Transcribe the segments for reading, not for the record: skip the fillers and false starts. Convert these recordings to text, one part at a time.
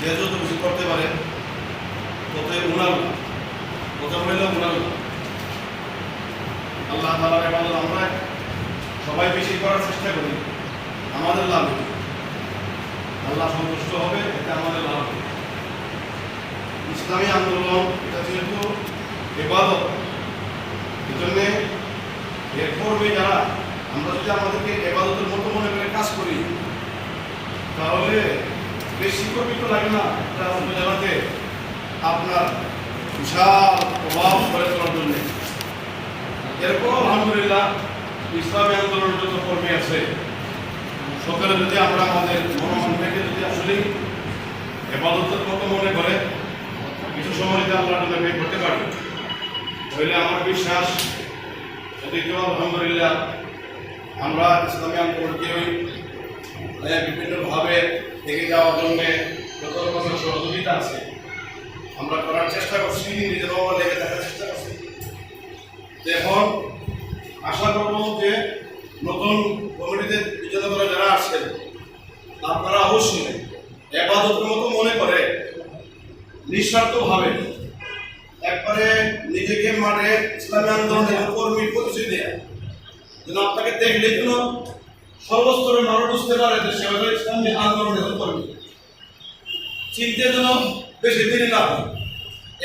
যে যত বেশি করতে পারে ততই উনার লাভ, প্রথম হইল উনার লাভ। আল্লাহ তাআলার ইবাদত আমরা সবাই বেশি করার চেষ্টা করি, আমাদের লাভ হবে, আল্লাহ সন্তুষ্ট হবে, এটা আমাদের লাভ হবে। ইসলামী আন্দোলন এটা যেহেতু ইবাদত, এজন্যে এর পূর্বে যারা আমরা যদি আমাদেরকে ইবাদতের মতো মনে করে কাজ করি তাহলে বেশি কর্মিত লাগে না একটা উপজেলাতে আপনার বিশাল প্রভাব করে তোলার জন্য। এরপর আলহামদুলিল্লাহ ইসলামী আন্দোলনের যত কর্মী আছে সকলে যদি আমরা আমাদের মনোমন থেকে যদি আসলে ইবাদতের মতো মনে করে কিছু সময় যদি আল্লাহর জন্য ব্যয় করতে পারি তাহলে আমার বিশ্বাস যদি কেউ আলহামদুলিল্লাহ আমরা ইসলামী আন্দোলনকে বিভিন্নভাবে এগিয়ে যাওয়ার জন্য যত রকমের সহযোগিতা আছে আমরা করার চেষ্টা করছি, নিজেরাও লেগে থাকার চেষ্টা করছি। এখন আশা করব যে নতুন কমিটিতে বিজয় করে যারা আসছেন আপনারা অবশ্যই ইবাদতের মতো মনে করে নিঃস্বার্থভাবে একবারে নিজেকে মাঠে ইসলামী আন্দোলনের কর্মী পরিচয় দেয়, যেন আপনাকে দেখলে যেন সর্বস্তরের মানুষ বুঝতে পারে যে সে হলো ইসলামী আন্দোলনের কর্মী, চিনতে যেন বেশি দেরি না হয়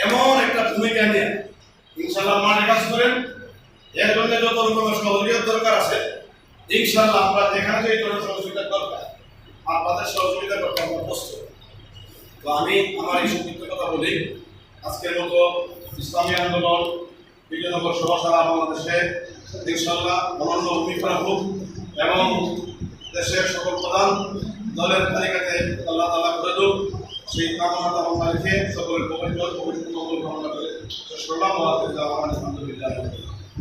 এমন একটা ভূমিকা নিয়ে ইনশাআল্লাহ মাঠে কাজ করেন। এর জন্য যত রকমের সহযোগিতার দরকার আছে ইনশাআল্লাহ আমরা যেখানে যে ধরনের সহযোগিতার দরকার আপনাদের সহযোগিতা করতে আমরা প্রস্তুত। তো আমি আমার এই সংক্ষিপ্ত কথা বলি, আজকের মতো ইসলামী আন্দোলন বিজয়নগর সভা সারা বাংলাদেশে ইনশাআল্লাহ অনন্য ভূমিকা রাখুক এবং দেশের সকল প্রধান দলের তালিকাতে আল্লাহ তাআলা করে দেব সেই কামনা রেখে সকলের পবিত্র মঙ্গল কামনা করে শেষ করলাম।